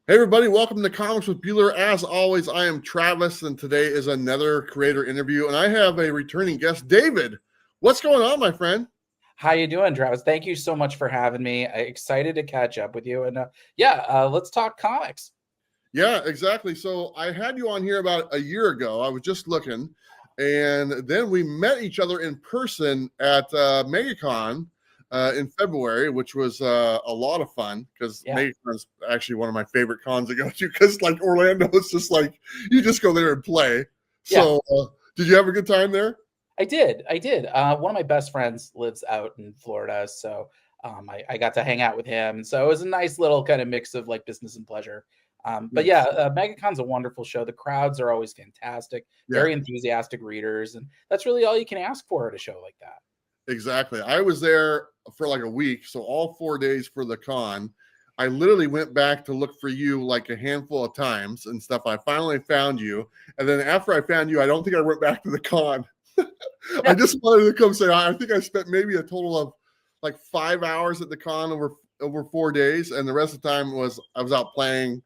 Hey everybody, welcome to Comics with Bueller. As always, I am Travis, and today is another creator interview, and I have a returning guest, David. What's going on, my friend? How you doing, Travis? Thank you so much for having me. I'm excited to catch up with you, and let's talk comics. Yeah, exactly. So I had you on here about a year ago. I was just looking, and then we met each other in person at MegaCon in February, which was a lot of fun because Yeah, MegaCon is actually one of my favorite cons to go to because, like, Orlando is just like you just go there and play. yeah, So, did you have a good time there? I did. I did. One of my best friends lives out in Florida, so I got to hang out with him. So it was a nice little kind of mix of like business and pleasure. But yeah, Nice. MegaCon's a wonderful show. The crowds are always fantastic, Yeah, very enthusiastic readers, and that's really all you can ask for at a show like that. exactly. I was there for like a week, so all 4 days for the con. I literally went back to look for you like a handful of times and stuff. I finally found you. And then after I found you, I don't think I went back to the con. I Yeah, just wanted to come say hi. I think I spent maybe a total of like 5 hours at the con over 4 days, and the rest of the time was I was out playing,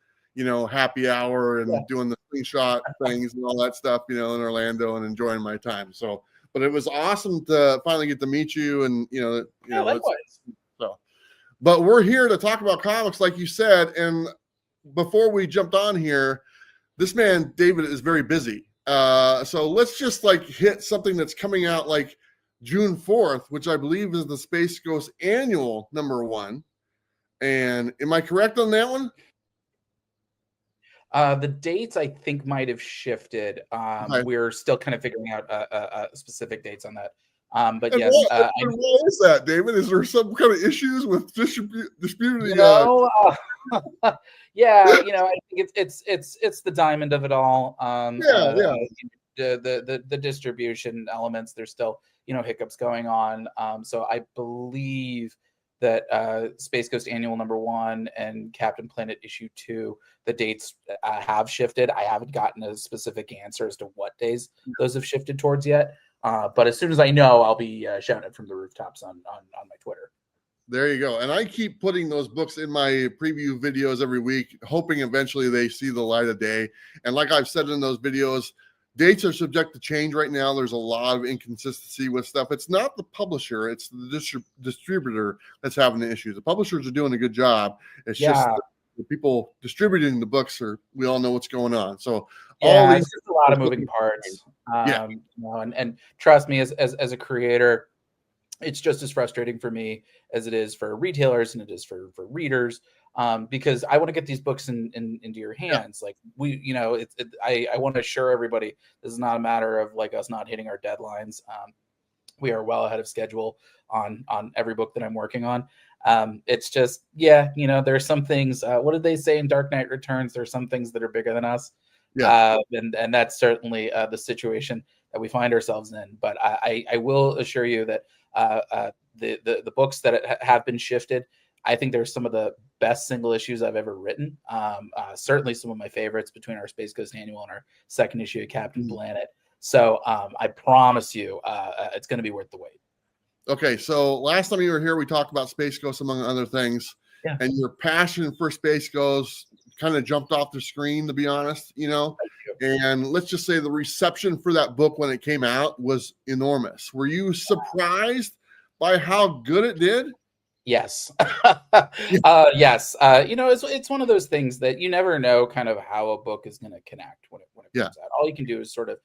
happy hour yeah, and doing the slingshot things and all that stuff, in Orlando and enjoying my time. So, but it was awesome to finally get to meet you, and yeah. it's Likewise. so. But we're here to talk about comics, like you said, and before we jumped on here, this man David is very busy. So let's just like hit something that's coming out like June 4th, which I believe is the Space Ghost Annual #1. And am I correct on that one? The dates I think might have shifted. Okay. We're still kind of figuring out specific dates on that. But And yes, why is that, David? Is there some kind of issues with you distributing? know, yeah, I think it's the diamond of it all. Yeah, yeah. The distribution elements. There's still hiccups going on. So I believe that Space Ghost Annual #1 and Captain Planet issue 2, the dates have shifted. I haven't gotten a specific answer as to what days those have shifted towards yet. But as soon as I know, I'll be shouting it from the rooftops on my Twitter. There you go. And I keep putting those books in my preview videos every week, hoping eventually they see the light of day. And like I've said in those videos, dates are subject to change right now. There's a lot of inconsistency with stuff. It's not the publisher, it's the distributor that's having the issues. The publishers are doing a good job. It's just Yeah, the people distributing the books we all know what's going on. So all yeah, these, it's just a lot of moving parts. yeah, And trust me, as a creator, it's just as frustrating for me as it is for retailers and it is for readers, because I want to get these books into your yeah, hands. Like I want to assure everybody this is not a matter of like us not hitting our deadlines. We are well ahead of schedule on every book that I'm working on. It's just, yeah, there are some things. What did they say in Dark Knight Returns? There are some things that are bigger than us, yeah. and that's certainly the situation that we find ourselves in. But I will assure you that the books that have been shifted, I think they're some of the best single issues I've ever written. Certainly some of my favorites between our Space Ghost Annual and our second issue of Captain Mhm. Planet. So I promise you, it's going to be worth the wait. Okay, so last time you were here, we talked about Space Ghost, among other things, Yeah. and your passion for Space Ghost kind of jumped off the screen, to be honest, And let's just say the reception for that book when it came out was enormous. Were you surprised by how good it did? Yes. Yes. It's one of those things that you never know kind of how a book is going to connect when it Yeah. comes out. All you can do is sort of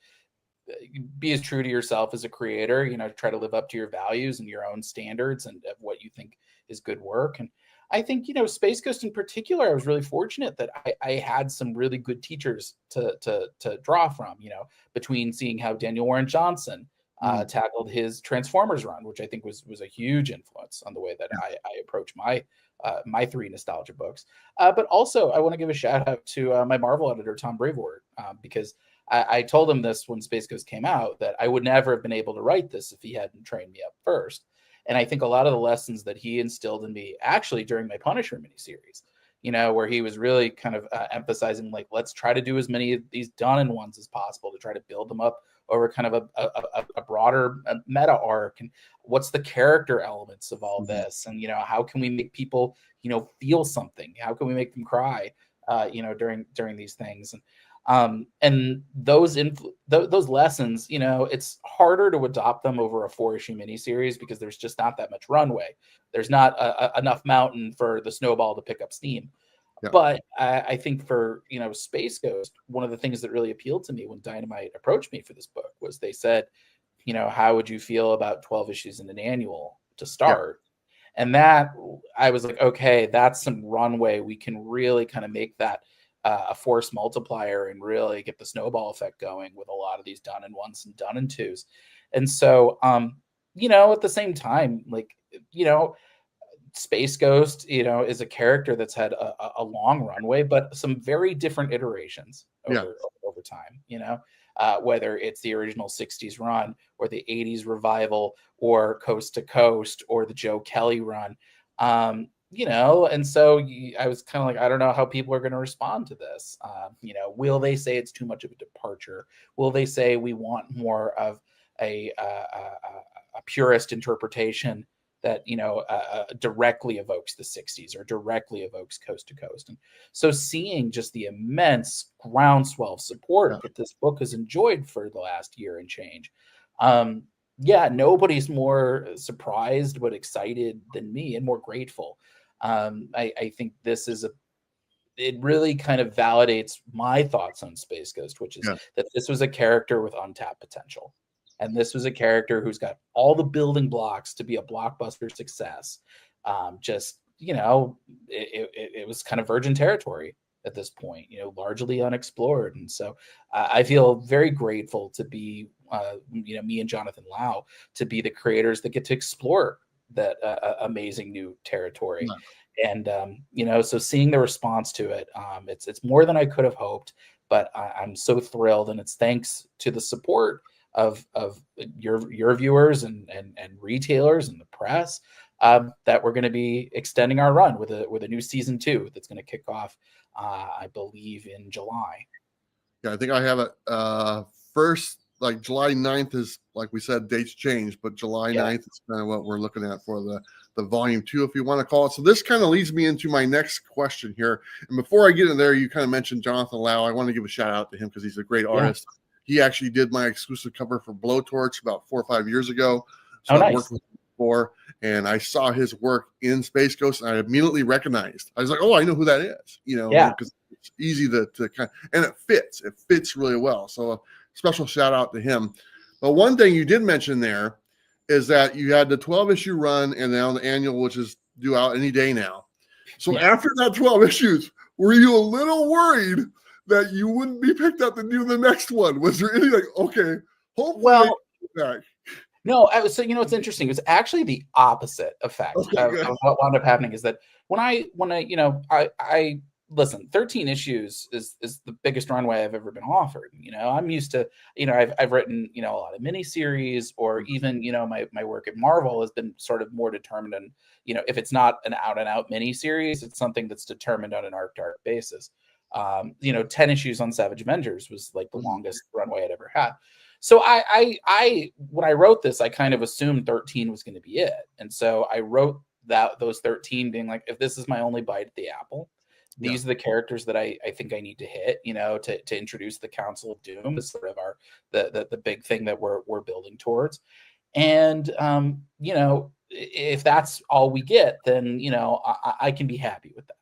be as true to yourself as a creator, try to live up to your values and your own standards and of what you think is good work. And I think, Space Ghost in particular, I was really fortunate that I had some really good teachers to draw from, between seeing how Daniel Warren Johnson Mm. tackled his Transformers run, which I think was a huge influence on the way that I approach my three nostalgia books. But also, I want to give a shout out to my Marvel editor, Tom Brevoort, because I told him this when Space Ghost came out, that I would never have been able to write this if he hadn't trained me up first. And I think a lot of the lessons that he instilled in me actually during my Punisher miniseries, where he was really kind of emphasizing, like, let's try to do as many of these done-in ones as possible to try to build them up over kind of a broader meta arc. And what's the character elements of all Mhm. this? And, how can we make people, feel something? How can we make them cry? during these things. And those lessons, it's harder to adopt them over a 4-issue miniseries because there's just not that much runway. There's not enough mountain for the snowball to pick up steam. Yeah. But I think for, Space Ghost, one of the things that really appealed to me when Dynamite approached me for this book was they said, how would you feel about 12 issues in an annual to start? Yeah. And that, I was like, okay, that's some runway. We can really kind of make that a force multiplier and really get the snowball effect going with a lot of these done in ones and done in twos. And so, at the same time, Space Ghost, is a character that's had a long runway, but some very different iterations over time, whether it's the original 60s run or the 80s revival or Coast to Coast or the Joe Kelly run. And so I was kind of like, I don't know how people are going to respond to this. Will they say it's too much of a departure? Will they say we want more of a purist interpretation that directly evokes the 60s or directly evokes Coast to Coast? And so seeing just the immense groundswell of support that this book has enjoyed for the last year and change, nobody's more surprised but excited than me and more grateful. I think this is it really kind of validates my thoughts on Space Ghost, which is that this was a character with untapped potential. And this was a character who's got all the building blocks to be a blockbuster success. It was kind of virgin territory at this point, largely unexplored. And so I feel very grateful to be, me and Jonathan Lau, to be the creators that get to explore that amazing new territory. And, so seeing the response to it, it's more than I could have hoped, but I'm so thrilled. And it's thanks to the support of your viewers and retailers and the press that we're going to be extending our run with a new season 2 that's going to kick off, I believe, in July. Yeah, I think I have it first, like July 9th is, like we said, dates change, but July 9th is kind of what we're looking at for the volume 2, if you want to call it. So this kind of leads me into my next question here. And before I get in there, you kind of mentioned Jonathan Lau. I want to give a shout out to him because he's a great artist. He actually did my exclusive cover for Blowtorch about 4 or 5 years ago. So I worked with him before, and I saw his work in Space Ghost, and I immediately recognized. I was like, oh, I know who that is, because it's easy to kind of, and it fits really well. So a special shout out to him. But one thing you did mention there is that you had the 12-issue run and now the annual, which is due out any day now. So after that 12 issues, were you a little worried that you wouldn't be picked up to do the next one? Was there any hopefully back? No, so it's interesting. It was actually the opposite effect of what wound up happening. Is that when I listen, 13 issues is the biggest runway I've ever been offered. I'm used to, I've written, a lot of miniseries, or even, my work at Marvel has been sort of more determined on, if it's not an out and out miniseries, it's something that's determined on an arc to arc basis. 10 issues on Savage Avengers was like the longest runway I'd ever had. So I when I wrote this, I kind of assumed 13 was going to be it. And so I wrote those 13 being like, if this is my only bite at the apple, these are the characters that I think I need to hit, to introduce the Council of Doom as sort of the big thing that we're building towards. And, if that's all we get, then, I can be happy with that.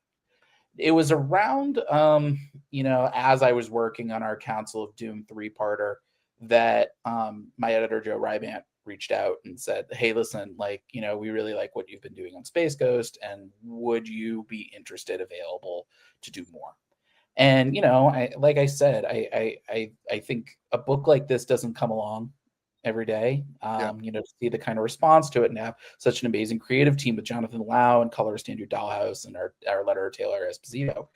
It was around, as I was working on our Council of Doom 3-parter that my editor, Joe Rybant, reached out and said, hey, listen, we really like what you've been doing on Space Ghost, and would you be interested, available to do more? And, like I said, I think a book like this doesn't come along every day, to see the kind of response to it and have such an amazing creative team with Jonathan Lau and colorist Andrew Dahlhaus and our letterer Taylor Esposito.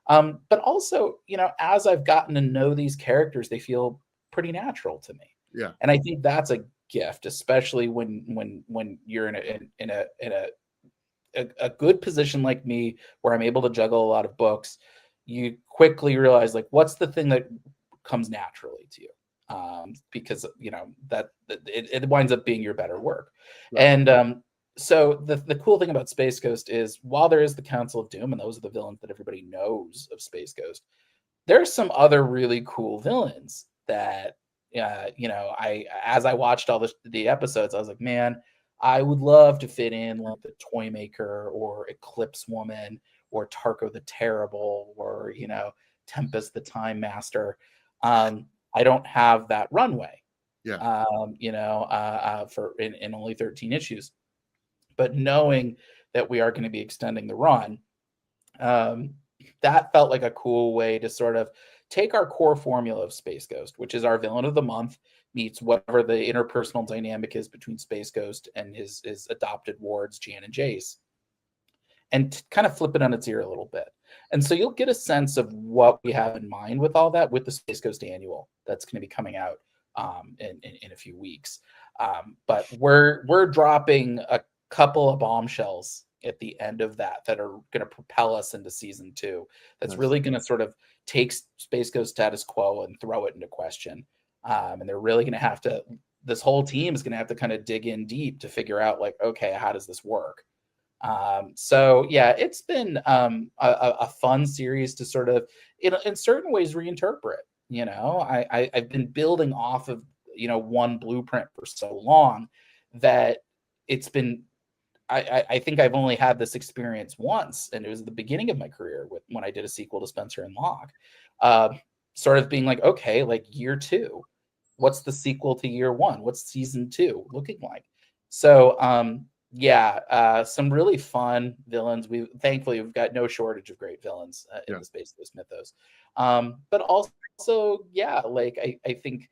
But also, as I've gotten to know these characters, they feel pretty natural to me. Yeah. And I think that's a gift, especially when you're in a good position like me, where I'm able to juggle a lot of books. You quickly realize what's the thing that comes naturally to you, because that it winds up being your better work. Right. And So the cool thing about Space Ghost is while there is the Council of Doom, and those are the villains that everybody knows of Space Ghost, there's some other really cool villains that I as I watched all the episodes, I was like, man, I would love to fit in like the Toymaker or Eclipse Woman or Tarko the Terrible or Tempest the Time Master. I don't have that runway. Yeah. For in only 13 issues, but knowing that we are going to be extending the run, that felt like a cool way to sort of take our core formula of Space Ghost, which is our villain of the month meets whatever the interpersonal dynamic is between Space Ghost and his adopted wards, Jan and Jace, and kind of flip it on its ear a little bit. And so you'll get a sense of what we have in mind with all that with the Space Ghost annual that's going to be coming out in a few weeks. But we're dropping a couple of bombshells at the end of that are going to propel us into season 2. That's really going to sort of take Space Ghost status quo and throw it into question. And they're really going to have to, this whole team is going to have to kind of dig in deep to figure out like, okay, how does this work? So yeah, it's been a fun series to sort of in certain ways reinterpret. I've been building off of one blueprint for so long that it's been I think I've only had this experience once, and it was at the beginning of my career when I did a sequel to Spencer and Locke, sort of being like, okay, like year 2, what's the sequel to year 1? What's season 2 looking like? So some really fun villains. Thankfully we've got no shortage of great villains in the Space Ghost mythos. But also, like I think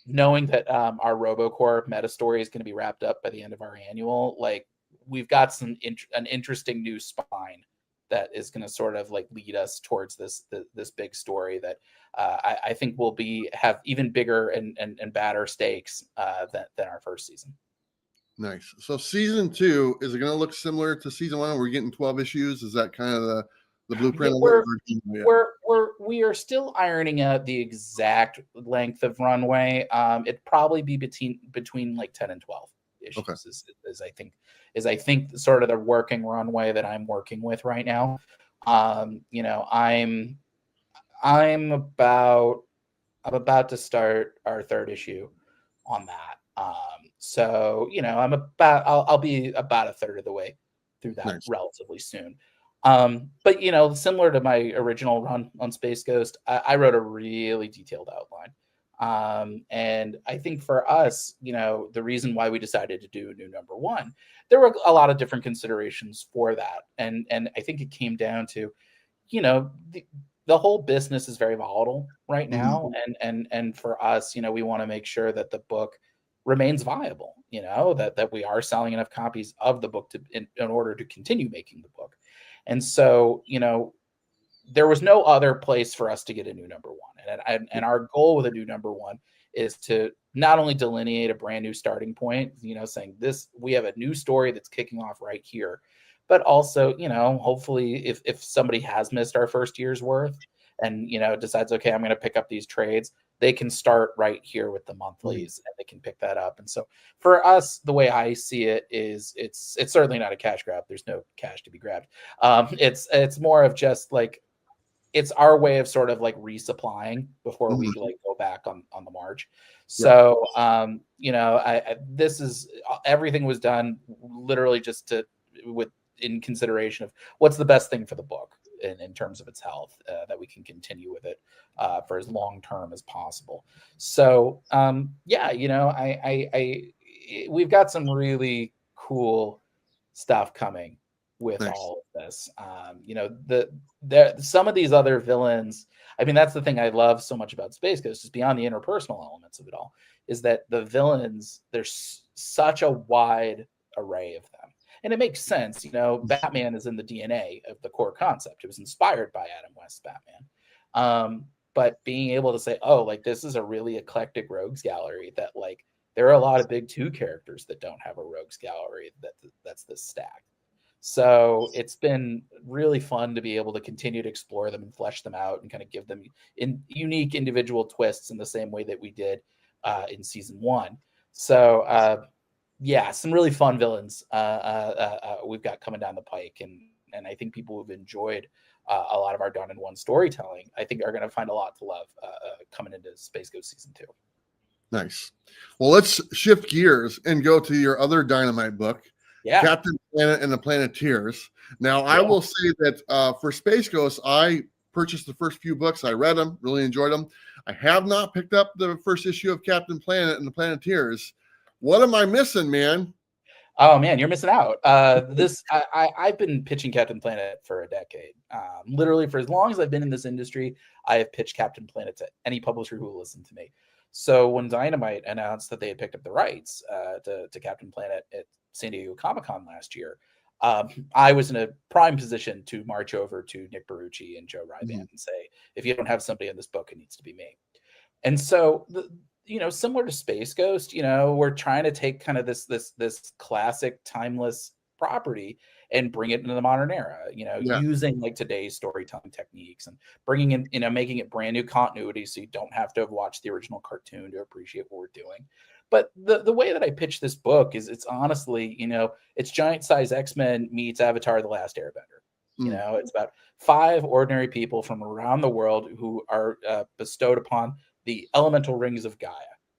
knowing that our RoboCorp meta story is going to be wrapped up by the end of our annual, like we've got an interesting new spine that is going to sort of like lead us towards this big story that I think will have even bigger and badder stakes than our first season. Nice. So season 2, is it going to look similar to season 1? We're getting 12 issues. Is that kind of the blueprint? We are still ironing out the exact length of runway. It'd probably be between like 10 and 12 issues. Okay. is I think sort of the working runway that I'm working with right now. I'm about to start our 3rd issue on that. So I'll be about a third of the way through that relatively soon. But similar to my original run on Space Ghost, I wrote a really detailed outline. And I think for us, the reason why we decided to do a new number 1, there were a lot of different considerations for that. And I think it came down to, the whole business is very volatile right now. Mm-hmm. And for us, we want to make sure that the book remains viable, that we are selling enough copies of the book in order to continue making the book. And so, there was no other place for us to get a new number 1. And our goal with a new number 1 is to not only delineate a brand new starting point, saying we have a new story that's kicking off right here, but also, hopefully if somebody has missed our first year's worth and, decides, okay, I'm going to pick up these trades, they can start right here with the monthlies and they can pick that up. And so for us, the way I see it is it's certainly not a cash grab. There's no cash to be grabbed. It's more of just like, it's our way of sort of like resupplying before we like go back on the march. So, this is everything was done literally just in consideration of what's the best thing for the book in terms of its health, that we can continue with it for as long term as possible. So, we've got some really cool stuff coming with all of this. Some of these other villains, I mean, that's the thing I love so much about Space Ghost, is beyond the interpersonal elements of it all, is that the villains, there's such a wide array of them. And it makes sense, Batman is in the DNA of the core concept. It was inspired by Adam West's Batman. But being able to say, oh, like this is a really eclectic rogues gallery that like, there are a lot of big 2 characters that don't have a rogues gallery that's this stacked. So it's been really fun to be able to continue to explore them and flesh them out and kind of give them unique individual twists in the same way that we did in season 1. So yeah, some really fun villains we've got coming down the pike, and I think people who've enjoyed a lot of our done in one storytelling, I think are going to find a lot to love coming into Space Ghost season 2. Nice. Well, let's shift gears and go to your other Dynamite book, Yeah. Captain Planet and the Planeteers. Now, I Yeah. will say that for Space Ghost, I purchased the first few books. I read them, really enjoyed them. I have not picked up the first issue of Captain Planet and the Planeteers. What am I missing, man? Oh man, you're missing out. I've been pitching Captain Planet for a decade. Literally for as long as I've been in this industry, I have pitched Captain Planet to any publisher who will listen to me. So when Dynamite announced that they had picked up the rights to Captain Planet at San Diego Comic-Con last year, I was in a prime position to march over to Nick Barucci and Joe Ryban and say, if you don't have somebody in this book, it needs to be me. And so similar to Space Ghost, we're trying to take kind of this classic timeless property and bring it into the modern era, using like today's storytelling techniques and bringing in, making it brand new continuity. So you don't have to have watched the original cartoon to appreciate what we're doing. But the way that I pitch this book is it's honestly, it's giant size X-Men meets Avatar: The Last Airbender. It's about 5 ordinary people from around the world who are bestowed upon the elemental rings of Gaia,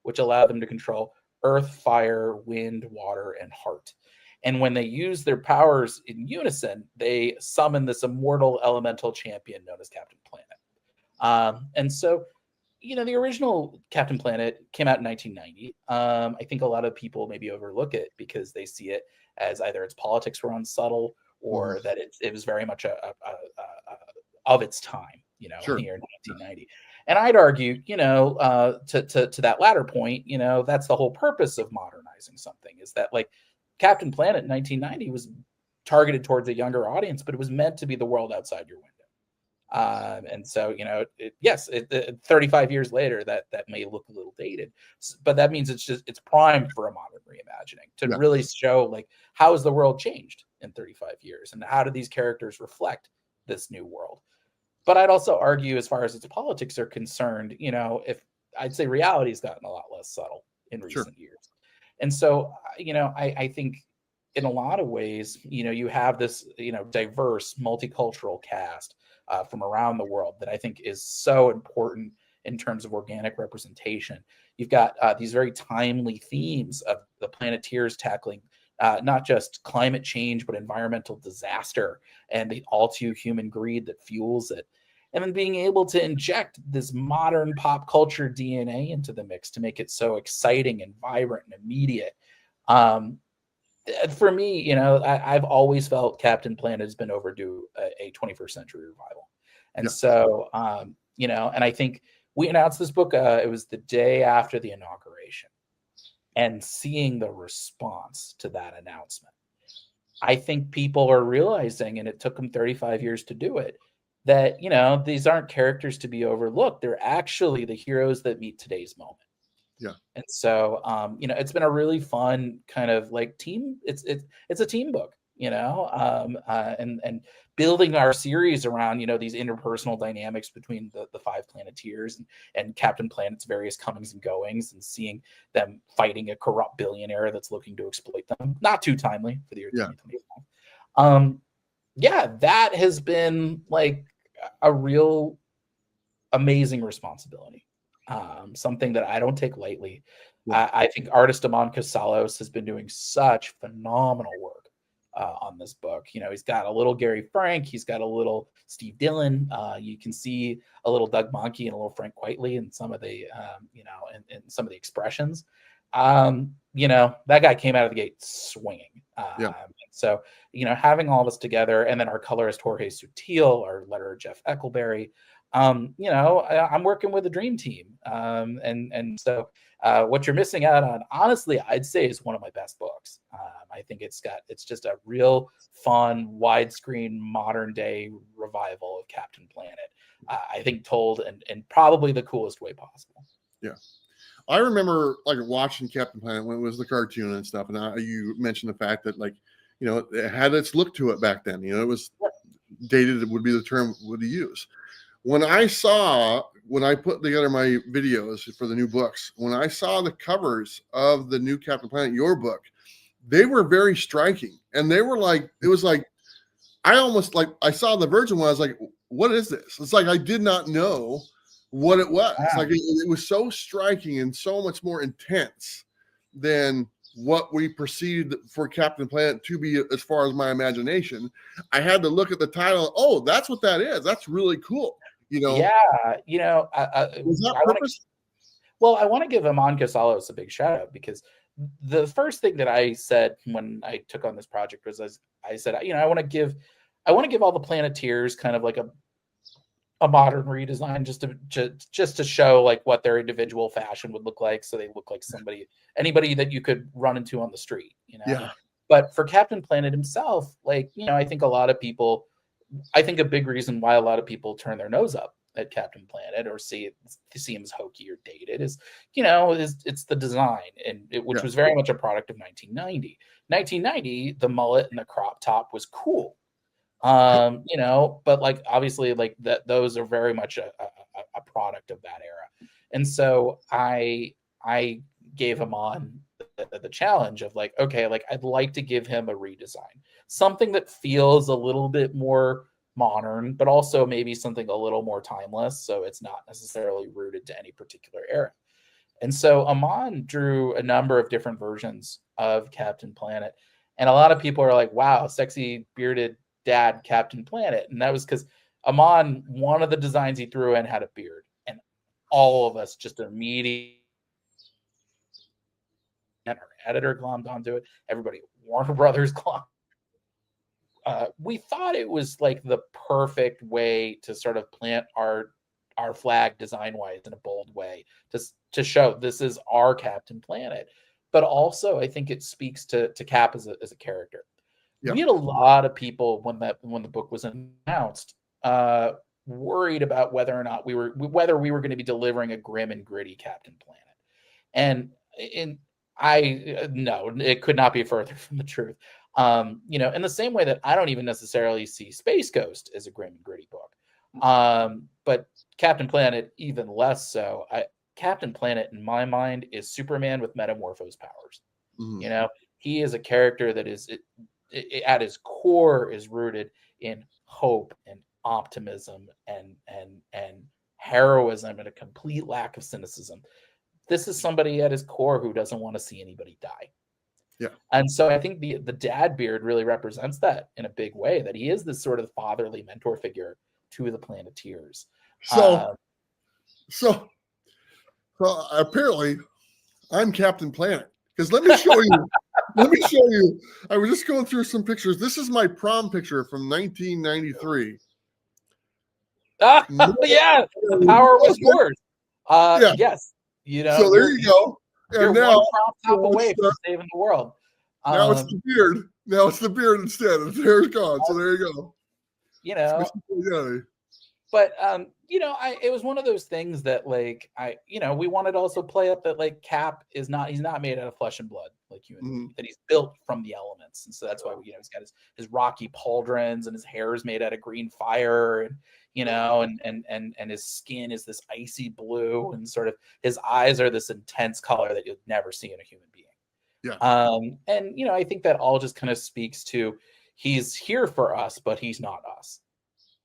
which allow them to control earth, fire, wind, water, and heart. And when they use their powers in unison, they summon this immortal elemental champion known as Captain Planet. And so, the original Captain Planet came out in 1990. I think a lot of people maybe overlook it because they see it as either its politics were unsubtle or that it was very much of its time, Sure. in the year 1990. And I'd argue, to that latter point, that's the whole purpose of modernizing something, is that like Captain Planet in 1990 was targeted towards a younger audience, but it was meant to be the world outside your window. And so, 35 years later, that may look a little dated, but that means it's primed for a modern reimagining to really show like how has the world changed in 35 years and how do these characters reflect this new world. But I'd also argue, as far as its politics are concerned, if I'd say reality has gotten a lot less subtle in recent years. And so, I think in a lot of ways, you have this, diverse multicultural cast from around the world that I think is so important in terms of organic representation. You've got these very timely themes of the Planeteers tackling not just climate change, but environmental disaster and the all too human greed that fuels it. And then being able to inject this modern pop culture DNA into the mix to make it so exciting and vibrant and immediate. For me, I've always felt Captain Planet has been overdue a 21st century revival. And so, and I think we announced this book, it was the day after the inauguration. And seeing the response to that announcement, I think people are realizing, and it took them 35 years to do it, that, these aren't characters to be overlooked. They're actually the heroes that meet today's moment. Yeah. And so, it's been a really fun kind of like team. It's a team book, and building our series around, these interpersonal dynamics between the 5 Planeteers and Captain Planet's various comings and goings and seeing them fighting a corrupt billionaire that's looking to exploit them. Not too timely for the year 2025. That has been like a real amazing responsibility. Something that I don't take lightly. I think artist Amon Casalos has been doing such phenomenal work on this book. He's got a little Gary Frank, he's got a little Steve Dillon. You can see a little Doug Mahnke and a little Frank Quitely in some of the, in some of the expressions. That guy came out of the gate swinging. So, having all this together, and then our colorist Jorge Sutil, our letterer Jeff Eckelberry, I'm working with a dream team. And so what you're missing out on, honestly, I'd say is one of my best books. I think it's just a real fun, widescreen, modern day revival of Captain Planet. I think told in probably the coolest way possible. Yeah. I remember like watching Captain Planet when it was the cartoon and stuff. And you mentioned the fact that it had its look to it back then. It was dated, would be the term would use. When I saw when I put together my videos for the new books, when I saw the covers of the new Captain Planet, your book, they were very striking. And they were like, it was like, I almost like, I saw the Virgin one. I was like, what is this? It's like, I did not know what it was. Wow. Like it was so striking and so much more intense than what we perceived for Captain Planet to be as far as my imagination. I had to look at the title. Oh, that's what that is. That's really cool. You know? Yeah. Was that purpose? I want to give Amon Casalos a big shout out, because the first thing that I said when I took on this project was, I said, I want to give all the Planeteers kind of like a modern redesign, just to show like what their individual fashion would look like, so they look like anybody that you could run into on the street, Yeah. But for Captain Planet himself, like, I think a big reason why a lot of people turn their nose up at Captain Planet or see him as hokey or dated is it's the design, which was very much a product of 1990. 1990, the mullet and the crop top was cool. But like, obviously, like those are very much a product of that era. And so I gave him on the challenge of like, okay, like I'd like to give him a redesign, something that feels a little bit more modern, but also maybe something a little more timeless, so it's not necessarily rooted to any particular era. And so Amon drew a number of different versions of Captain Planet, and a lot of people are like, wow, sexy bearded dad Captain Planet. And that was because Amon, one of the designs he threw in had a beard, and all of us just immediately, and our editor glommed onto it, everybody, Warner Brothers glommed. We thought it was like the perfect way to sort of plant our flag design-wise in a bold way, to show this is our Captain Planet. But also, I think it speaks to Cap as a character. Yeah. We had a lot of people when the book was announced, worried about whether or not we were going to be delivering a grim and gritty Captain Planet, and no, it could not be further from the truth. In the same way that I don't even necessarily see Space Ghost as a grim and gritty book, but Captain Planet even less so. Captain Planet, in my mind, is Superman with metamorphose powers. Mm-hmm. He is a character that is at his core is rooted in hope and optimism and heroism and a complete lack of cynicism. This is somebody at his core who doesn't want to see anybody die. Yeah. And so I think the dad beard really represents that in a big way, that he is this sort of fatherly mentor figure to the Planeteers. So apparently I'm Captain Planet, because let me show you. Let me show you. I was just going through some pictures. This is my prom picture from 1993. Yeah, the power was yours. Yes. So there you go. And you're now, one crop top away from saving the world. Now it's the beard. Now it's the beard instead. The hair's gone. So there you go. But it was one of those things that, like, we wanted to also play up that, like, Cap he's not made out of flesh and blood like you and me, that he's built from the elements. And so that's why he's got his rocky pauldrons, and his hair is made out of green fire, and and his skin is this icy blue, and sort of his eyes are this intense color that you'll never see in a human being. Yeah. I think that all just kind of speaks to, he's here for us, but he's not us.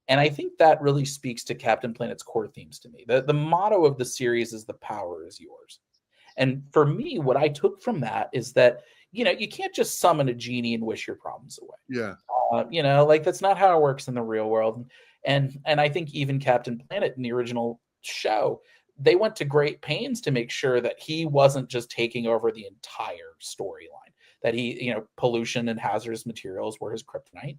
And I think that really speaks to Captain Planet's core themes to me. The motto of the series is "the power is yours." And for me, what I took from that is that, you can't just summon a genie and wish your problems away. Yeah. Like, that's not how it works in the real world. And I think even Captain Planet in the original show, they went to great pains to make sure that he wasn't just taking over the entire storyline, that he, pollution and hazardous materials were his kryptonite.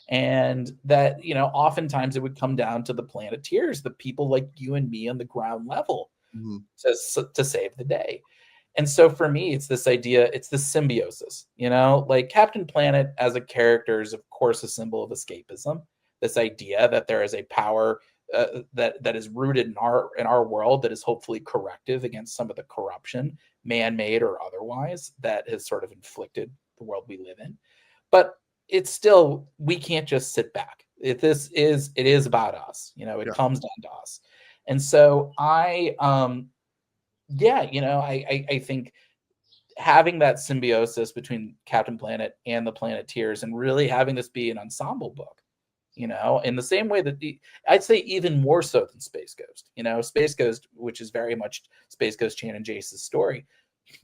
And that, oftentimes it would come down to the Planeteers, the people like you and me on the ground level, to save the day. And so for me, it's this idea, it's this symbiosis, like Captain Planet as a character is, of course, a symbol of escapism. This idea that there is a power that is rooted in our world, that is hopefully corrective against some of the corruption, man-made or otherwise, that has sort of inflicted the world we live in. But it's still, we can't just sit back. It is about us. It comes down to us. And so yeah, I think having that symbiosis between Captain Planet and the Planeteers, and really having this be an ensemble book, in the same way that I'd say even more so than Space Ghost. Space Ghost, which is very much Space Ghost Chan and Jace's story.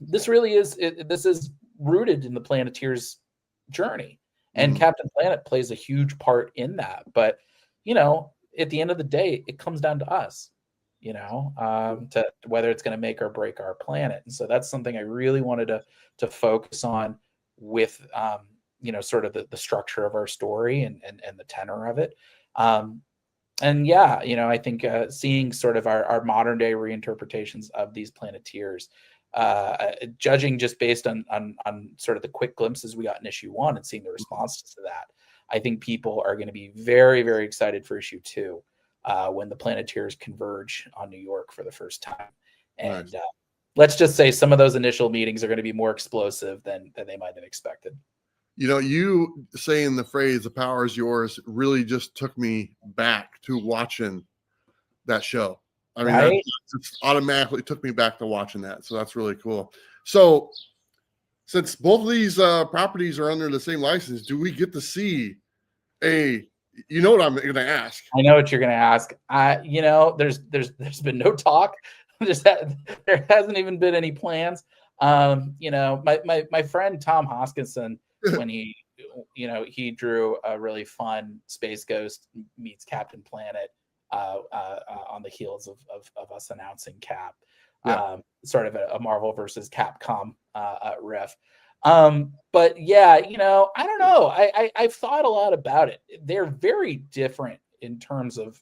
This really is this is rooted in the Planeteers' journey, and Captain Planet plays a huge part in that. But at the end of the day, it comes down to us. To whether it's going to make or break our planet. And so that's something I really wanted to focus on with, sort of the structure of our story and the tenor of it. And yeah, I think seeing sort of our modern day reinterpretations of these Planeteers, judging just based on sort of the quick glimpses we got in issue 1 and seeing the responses to that, I think people are going to be very, very excited for issue 2. When the Planeteers converge on New York for the first time. And nice. Let's just say some of those initial meetings are going to be more explosive than they might have expected. You saying the phrase, "the power is yours," really just took me back to watching that show. I mean, right? That just automatically took me back to watching that. So that's really cool. So since both of these properties are under the same license, do we get to see you know what I'm going to ask? I know what you're going to ask. There's been no talk. There hasn't even been any plans. My friend Tom Hoskinson, when he drew a really fun Space Ghost meets Captain Planet on the heels of us announcing Cap, sort of a Marvel versus Capcom riff. But yeah, I don't know. I've thought a lot about it. They're very different in terms of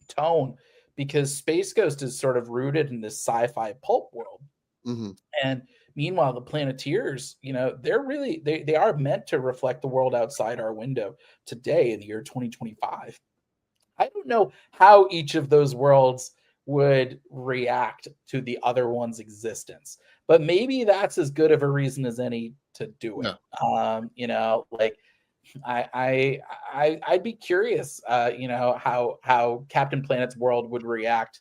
tone, because Space Ghost is sort of rooted in this sci-fi pulp world. And meanwhile, the Planeteers, they're really, they are meant to reflect the world outside our window today in the year 2025. I don't know how each of those worlds would react to the other one's existence, but maybe that's as good of a reason as any to do it. Yeah. I'd be curious, how Captain Planet's world would react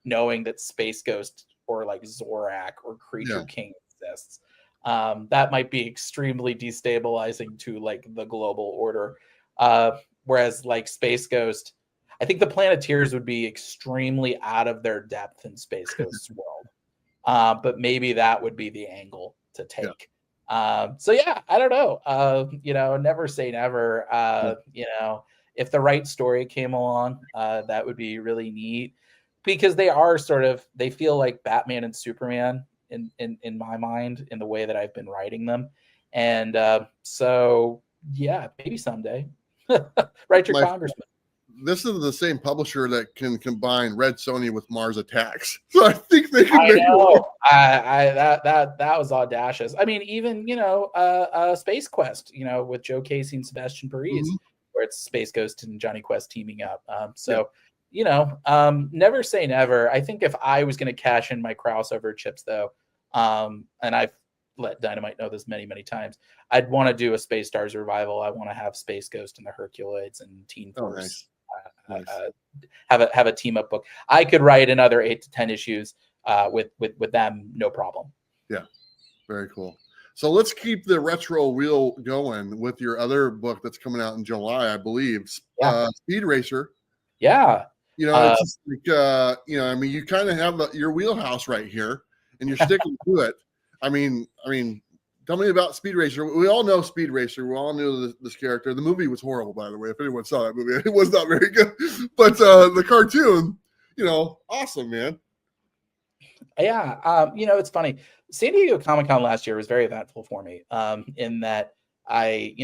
knowing that Space Ghost or like Zorak or Creature King exists. That might be extremely destabilizing to like the global order. Whereas like Space Ghost, I think the Planeteers would be extremely out of their depth in Space Ghost's world. But maybe that would be the angle to take. So yeah, I don't know. Never say never. If the right story came along, that would be really neat, because they feel like Batman and Superman in my mind, in the way that I've been writing them. And so yeah, maybe someday. Write your congressman. This is the same publisher that can combine Red Sonja with Mars Attacks, so I think they can make it. That was audacious. I mean, even Space Quest, with Joe Casey and Sebastian Perez, where it's Space Ghost and Johnny Quest teaming up. Never say never. I think if I was going to cash in my crossover chips, though, and I've let Dynamite know this many, many times, I'd want to do a Space Stars revival. I want to have Space Ghost and the Herculoids and Teen Force. Nice. Have a team up book. I could write another 8 to 10 issues with them, no problem. Yeah, very cool. So let's keep the retro wheel going with your other book that's coming out in July, I believe. Speed Racer. Yeah. It's just like, I mean, you kind of have your wheelhouse right here, and you're sticking to it. I mean, tell me about Speed Racer. We all know Speed Racer. We all knew this character. The movie was horrible, by the way. If anyone saw that movie, it was not very good. But the cartoon, awesome, man. Yeah. It's funny. San Diego Comic-Con last year was very eventful for me, in that I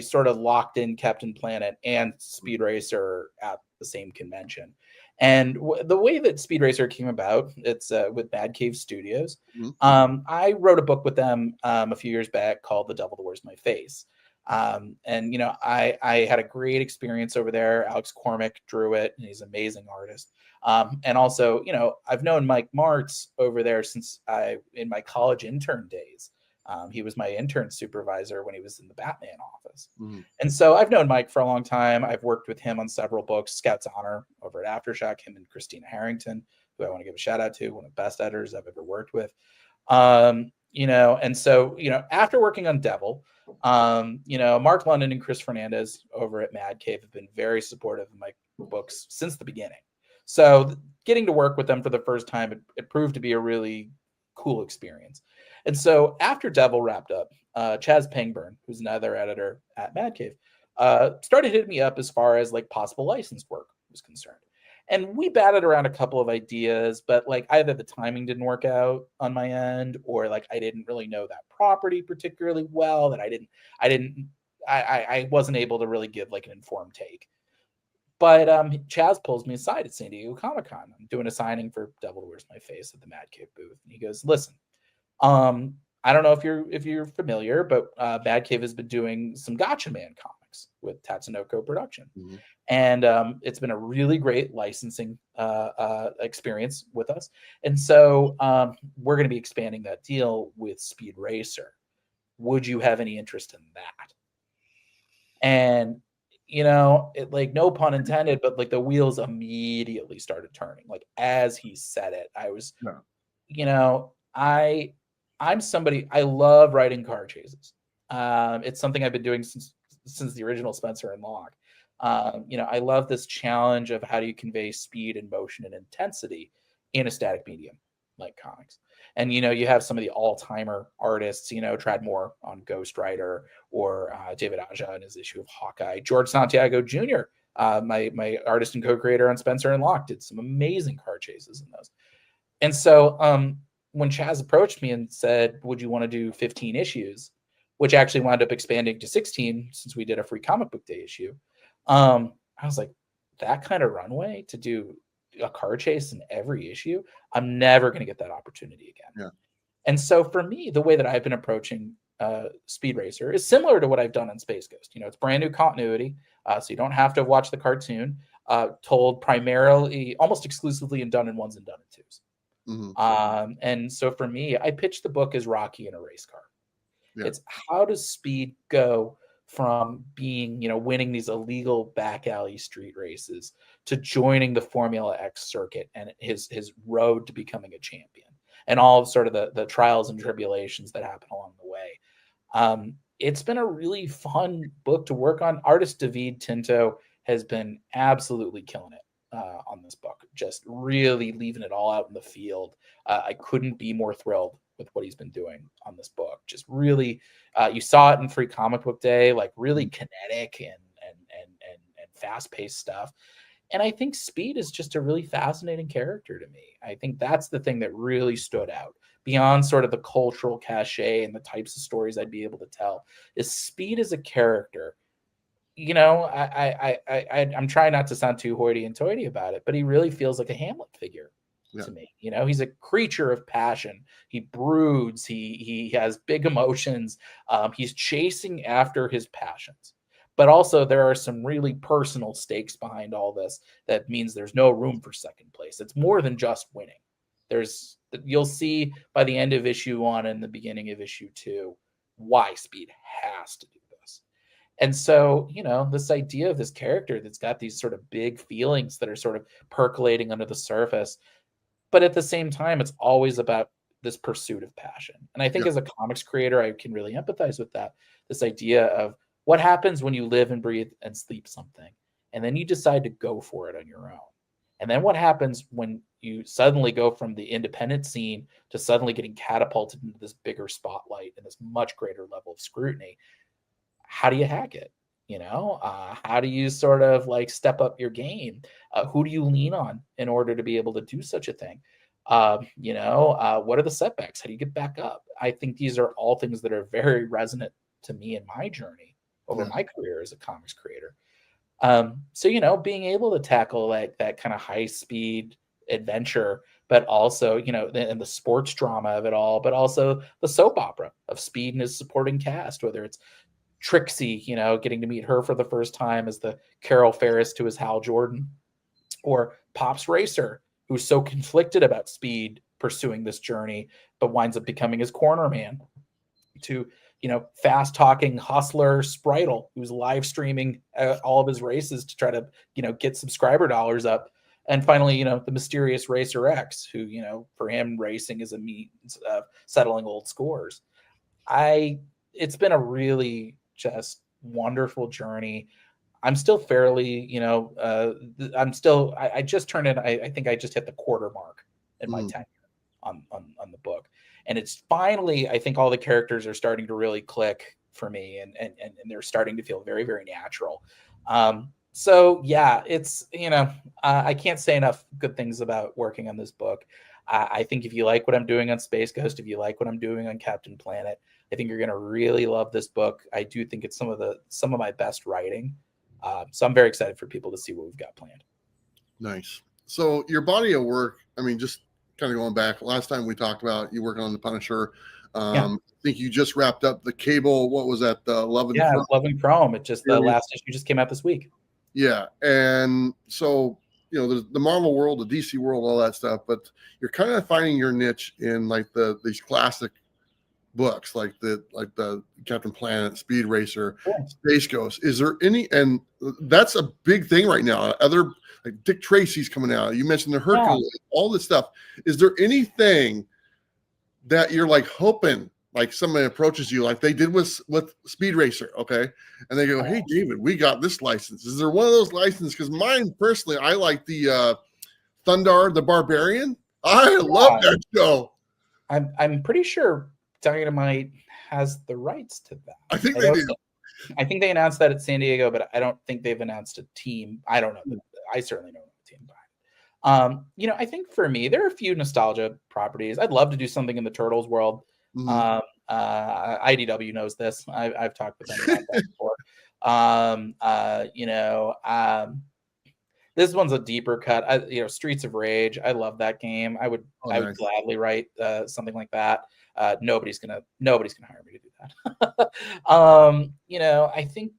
sort of locked in Captain Planet and Speed Racer at the same convention. And the way that Speed Racer came about, it's with Bad Cave Studios. I wrote a book with them a few years back called The Devil That Wears My Face. And I had a great experience over there. Alex Cormack drew it, and he's an amazing artist. And also, I've known Mike Martz over there since in my college intern days. He was my intern supervisor when he was in the Batman office. Mhm. And so I've known Mike for a long time. I've worked with him on several books, Scout's Honor over at Aftershock, him and Christina Harrington, who I want to give a shout out to, one of the best editors I've ever worked with. And so, after working on Devil, Mark London and Chris Fernandez over at Mad Cave have been very supportive of my books since the beginning. So getting to work with them for the first time, it proved to be a really cool experience. And so after Devil wrapped up, Chaz Pangburn, who's another editor at Mad Cave, started hitting me up as far as like possible licensed work was concerned. And we batted around a couple of ideas, but like either the timing didn't work out on my end, or like I didn't really know that property particularly well, that I wasn't able to really give like an informed take. But Chaz pulls me aside at San Diego Comic-Con. I'm doing a signing for Devil Wears My Face at the Mad Cave booth. And he goes, listen, I don't know if you're familiar, but Mad Cave has been doing some Gotcha Man comics with Tatsunoko Production. Mm-hmm. And it's been a really great licensing experience with us. And so we're going to be expanding that deal with Speed Racer. Would you have any interest in that? And, it, like, no pun intended, but like the wheels immediately started turning. Like as he said it, I was, I'm somebody, I love writing car chases. It's something I've been doing since the original Spencer and Locke. I love this challenge of how do you convey speed and motion and intensity in a static medium like comics. And, you have some of the all-timer artists, Tradd Moore on Ghost Rider, or David Aja in his issue of Hawkeye. George Santiago Jr., my artist and co-creator on Spencer and Locke, did some amazing car chases in those. And so when Chaz approached me and said, would you want to do 15 issues, which actually wound up expanding to 16 since we did a free comic book day issue, I was like, that kind of runway to do a car chase in every issue, I'm never going to get that opportunity again. Yeah. And so for me, the way that I've been approaching Speed Racer is similar to what I've done on Space Ghost. It's brand new continuity, so you don't have to watch the cartoon, told primarily, almost exclusively in done in ones and done in twos. Mm-hmm. And so for me, I pitched the book as Rocky in a race car. Yeah. It's how does Speed go from being, winning these illegal back alley street races to joining the Formula X circuit and his road to becoming a champion, and all of sort of the trials and tribulations that happen along the way. It's been a really fun book to work on. Artist David Tinto has been absolutely killing it on this book, just really leaving it all out in the field. I couldn't be more thrilled with what he's been doing on this book. Just really, you saw it in Free Comic Book Day, like really kinetic and fast-paced stuff. And I think Speed is just a really fascinating character to me. I think that's the thing that really stood out beyond sort of the cultural cachet and the types of stories I'd be able to tell, is Speed as a character. I'm trying not to sound too hoity-toity about it, but he really feels like a Hamlet figure. Yeah. To me, he's a creature of passion. He broods. He has big emotions. He's chasing after his passions, but also there are some really personal stakes behind all this. That means there's no room for second place. It's more than just winning. You'll see by the end of issue 1 and the beginning of issue 2 why Speed has to do this. And so, this idea of this character that's got these sort of big feelings that are sort of percolating under the surface. But at the same time, it's always about this pursuit of passion. And I think as a comics creator, I can really empathize with that. This idea of what happens when you live and breathe and sleep something, and then you decide to go for it on your own. And then what happens when you suddenly go from the independent scene to suddenly getting catapulted into this bigger spotlight and this much greater level of scrutiny? How do you hack it? How do you sort of like step up your game? Who do you lean on in order to be able to do such a thing? What are the setbacks? How do you get back up? I think these are all things that are very resonant to me in my journey over my career as a comics creator. So, being able to tackle like that kind of high speed adventure, but also, and the sports drama of it all, but also the soap opera of Speed and his supporting cast, whether it's Trixie, getting to meet her for the first time as the Carol Ferris to his Hal Jordan, or Pops Racer, who's so conflicted about Speed pursuing this journey, but winds up becoming his corner man. to, fast talking hustler Spritel, who's live streaming all of his races to try to, get subscriber dollars up. And finally, the mysterious Racer X, who, for him, racing is a means of settling old scores. It's been a really just wonderful journey. I'm still fairly, I just turned in, I think I just hit the quarter mark in my tenure on the book. And it's finally, I think all the characters are starting to really click for me, and they're starting to feel very, very natural. So yeah, it's, I can't say enough good things about working on this book. I think if you like what I'm doing on Space Ghost, if you like what I'm doing on Captain Planet, I think you're going to really love this book. I do think it's some of my best writing. So I'm very excited for people to see what we've got planned. Nice. So your body of work, I mean, just kind of going back, last time we talked about you working on the Punisher. I think you just wrapped up the Cable. What was that? The Love and Chrome. Love and Chrome. It just, the last issue just came out this week. Yeah. And so, there's the Marvel world, the DC world, all that stuff, but you're kind of finding your niche in like these classic books, like the Captain Planet, Speed Racer, Space Ghost. Is there any, and that's a big thing right now. Other, like Dick Tracy's coming out. You mentioned the Hercules, all this stuff. Is there anything that you're like hoping, like somebody approaches you like they did with Speed Racer, okay? And they go, hey, David, we got this license. Is there one of those licenses? Because mine, personally, I like the Thundar the Barbarian. I love that show. I'm pretty sure Dynamite has the rights to that. I think they do. I think they announced that at San Diego, but I don't think they've announced a team. I don't know. I certainly don't know the team behind it. I think for me, there are a few nostalgia properties. I'd love to do something in the Turtles world. IDW knows this. I've talked with them about that before. This one's a deeper cut. Streets of Rage. I love that game. I would gladly write something like that. Nobody's gonna hire me to do that. I think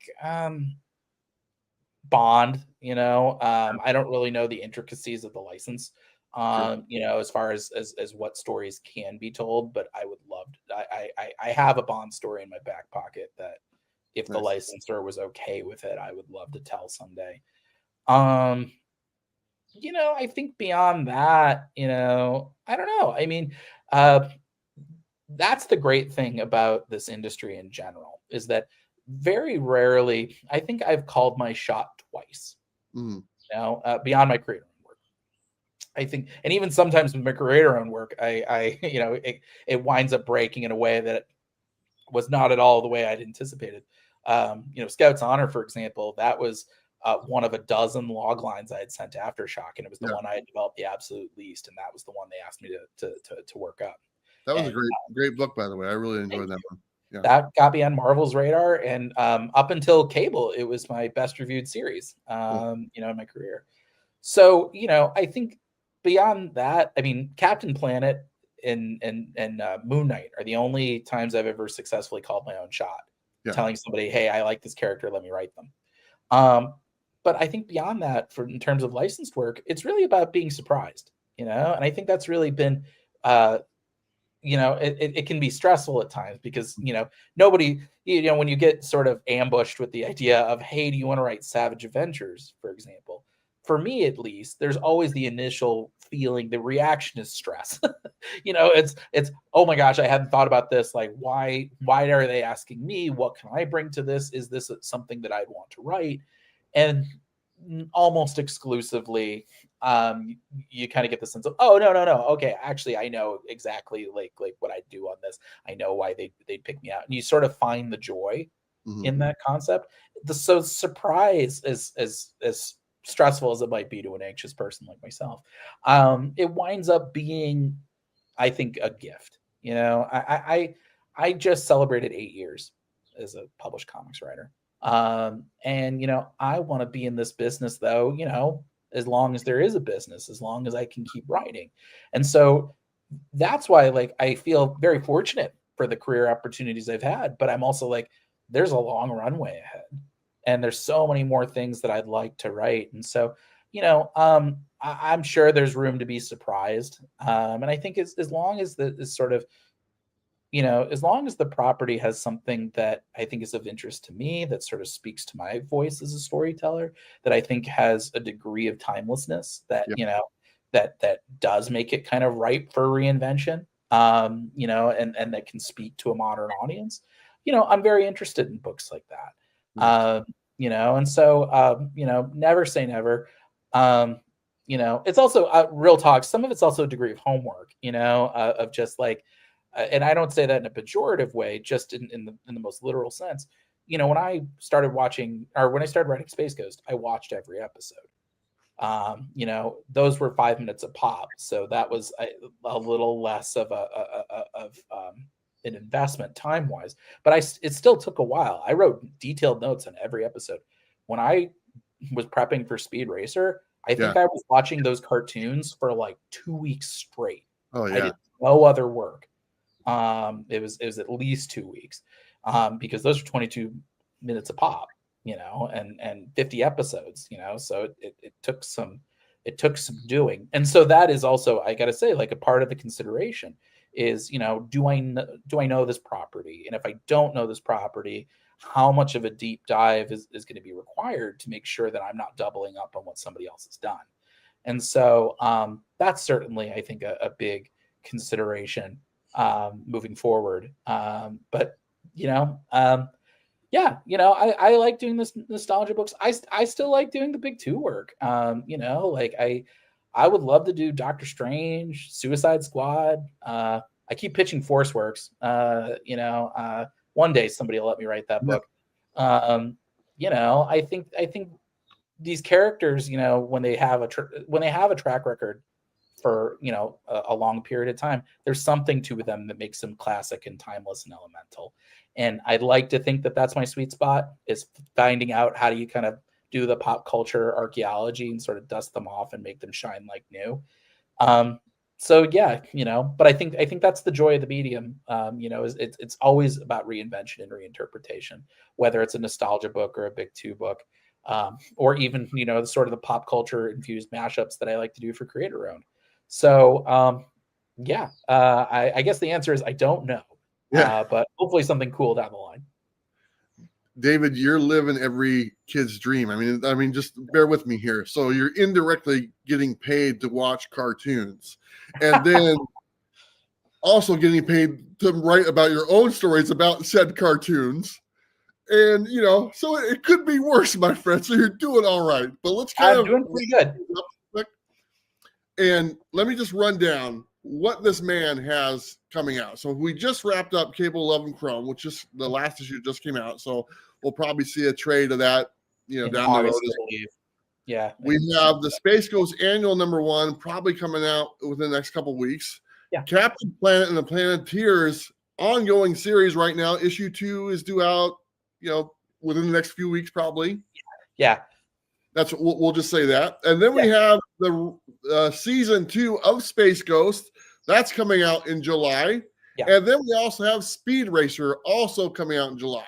Bond. I don't really know the intricacies of the license. As far as what stories can be told, but I would love to, I have a Bond story in my back pocket that if the licensor was okay with it, I would love to tell someday. I think beyond that, I don't know. I mean, that's the great thing about this industry in general, is that very rarely, I think I've called my shot twice, beyond my creator own work. I think, and even sometimes with my creator own work, it winds up breaking in a way that was not at all the way I'd anticipated. Scout's Honor, for example, that was one of a dozen log lines I had sent to Aftershock, and it was the one I had developed the absolute least, and that was the one they asked me to work up. That was a great book, by the way. I really enjoyed that one. Yeah. That got me on Marvel's radar, and up until Cable, it was my best reviewed series, in my career. So, I think beyond that, I mean, Captain Planet and Moon Knight are the only times I've ever successfully called my own shot, telling somebody, hey, I like this character, let me write them. But I think beyond that, in terms of licensed work, it's really about being surprised, and I think that's really been, it can be stressful at times because, nobody, when you get sort of ambushed with the idea of, hey, do you want to write Savage Avengers, for example? For me, at least, there's always the initial feeling, the reaction is stress. It's, oh my gosh, I hadn't thought about this. Like, why are they asking me? What can I bring to this? Is this something that I'd want to write? And almost exclusively, you kind of get the sense of, oh, no. Okay, actually, I know exactly like what I'd do on this. I know why they'd pick me out. And you sort of find the joy in that concept. So surprise, as stressful as it might be to an anxious person like myself, it winds up being, I think, a gift. I just celebrated 8 years as a published comics writer. And I want to be in this business, though, as long as there is a business, as long as I can keep writing. And so that's why, I feel very fortunate for the career opportunities I've had, but I'm also there's a long runway ahead, and there's so many more things that I'd like to write. And so, I'm sure there's room to be surprised. And I think as long as the sort of as long as the property has something that I think is of interest to me, that sort of speaks to my voice as a storyteller, that I think has a degree of timelessness that, Yeah. that does make it kind of ripe for reinvention, and that can speak to a modern audience, I'm very interested in books like that. And so, never say never. It's also real talk. Some of it's also a degree of homework, of just like, and I don't say that in a pejorative way, just in the most literal sense. When I started watching, or when I started writing Space Ghost, I watched every episode. Those were 5 minutes a pop, so that was a little less of an investment time wise. But it still took a while. I wrote detailed notes on every episode. When I was prepping for Speed Racer, I think I was watching those cartoons for like 2 weeks straight. Oh I yeah. did no other work. It was at least 2 weeks, because those are 22 minutes a pop, and 50 episodes, so it took some doing. And so that is also, I got to say, like, a part of the consideration is, do I know this property? And if I don't know this property, how much of a deep dive is going to be required to make sure that I'm not doubling up on what somebody else has done? And so that's certainly, I think, a big consideration moving forward. But I like doing this nostalgia books. I still like doing the big two work. Like I would love to do Doctor Strange, Suicide Squad. I keep pitching Force Works. One day somebody will let me write that book. I think these characters, when they have a track record for a long period of time, there's something to them that makes them classic and timeless and elemental. And I'd like to think that that's my sweet spot, is finding out how do you kind of do the pop culture archaeology and sort of dust them off and make them shine like new. So yeah, but I think that's the joy of the medium. Is it's always about reinvention and reinterpretation, whether it's a nostalgia book or a big two book, or even the sort of the pop culture infused mashups that I like to do for Creator Owned. So I guess the answer is I don't know, but hopefully something cool down the line. David, you're living every kid's dream. I mean, just bear with me here. So you're indirectly getting paid to watch cartoons, and then also getting paid to write about your own stories about said cartoons. And so it could be worse, my friend. So you're doing all right. But let's I'm doing pretty good. And let me just run down what this man has coming out. So we just wrapped up Cable Love and Chrome, which is the last issue just came out. So we'll probably see a trade of that, down August, the road. Yeah. We have the Space Ghost annual #1 probably coming out within the next couple of weeks. Yeah. Captain Planet and the Planeteers ongoing series right now. Issue 2 is due out, within the next few weeks, probably. Yeah. That's we'll just say that. And then we have the season 2 of Space Ghost. That's coming out in July. Yeah. And then we also have Speed Racer also coming out in July.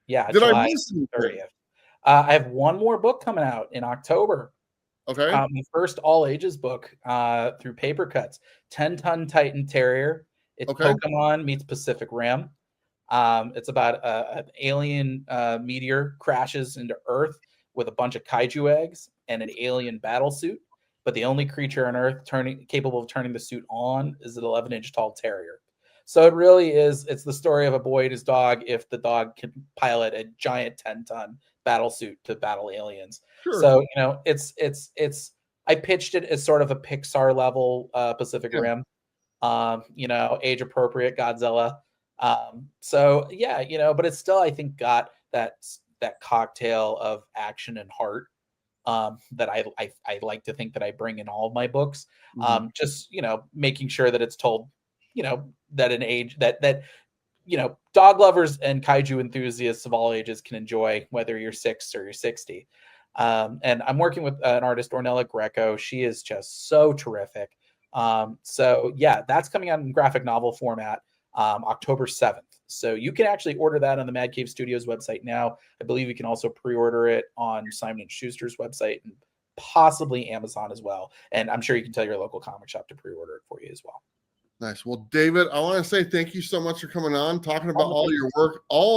Yeah. Did July I miss anything? 30th. I have one more book coming out in October. Okay. The first all ages book through Paper Cuts. 10-ton Titan Terrier. It's Pokemon meets Pacific Rim. It's about an alien meteor crashes into Earth with a bunch of kaiju eggs and an alien battle suit. But the only creature on Earth capable of turning the suit on is an 11-inch tall terrier. So it really is. It's the story of a boy and his dog. If the dog can pilot a giant 10-ton battle suit to battle aliens. Sure. So it's. I pitched it as sort of a Pixar level Pacific Rim. Age appropriate Godzilla. But it's still, I think, got that cocktail of action and heart that I like to think that I bring in all of my books. Just making sure that it's told, that an age that dog lovers and kaiju enthusiasts of all ages can enjoy, whether you're 6 or you're 60. And I'm working with an artist, Ornella Greco. She is just so terrific. That's coming out in graphic novel format October 7th. So you can actually order that on the Mad Cave Studios website now. I believe you can also pre-order it on Simon & Schuster's website and possibly Amazon as well. And I'm sure you can tell your local comic shop to pre-order it for you as well. Nice. Well, David, I want to say thank you so much for coming on, talking about all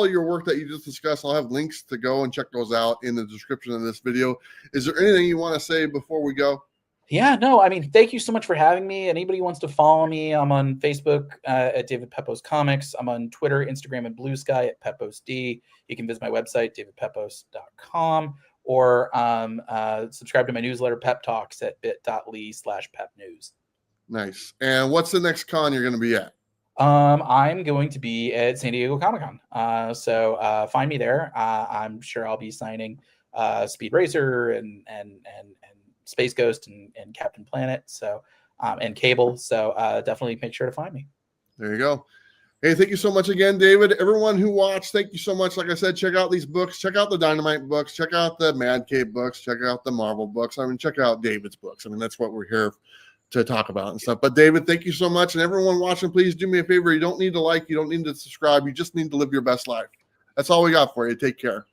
your work that you just discussed. I'll have links to go and check those out in the description of this video. Is there anything you want to say before we go? Yeah, no, I mean, thank you so much for having me. Anybody who wants to follow me, I'm on Facebook at David Pepose Comics. I'm on Twitter, Instagram, and Blue Sky at Pepose D. You can visit my website, davidpepose.com, or subscribe to my newsletter, Pep Talks, at bit.ly/pepnews. Nice. And what's the next con you're going to be at? I'm going to be at San Diego Comic-Con. So find me there. I'm sure I'll be signing Speed Racer and Space Ghost and Captain Planet. So and Cable. So definitely make sure to find me. There you go. Hey, thank you so much again, David. Everyone who watched, thank you so much. Like I said, check out these books. Check out the Dynamite books. Check out the Mad Cape books. Check out the Marvel books. I mean, check out David's books. I mean, that's what we're here to talk about and stuff. But David, thank you so much. And everyone watching, please do me a favor. You don't need to like, you don't need to subscribe. You just need to live your best life. That's all we got for you. Take care.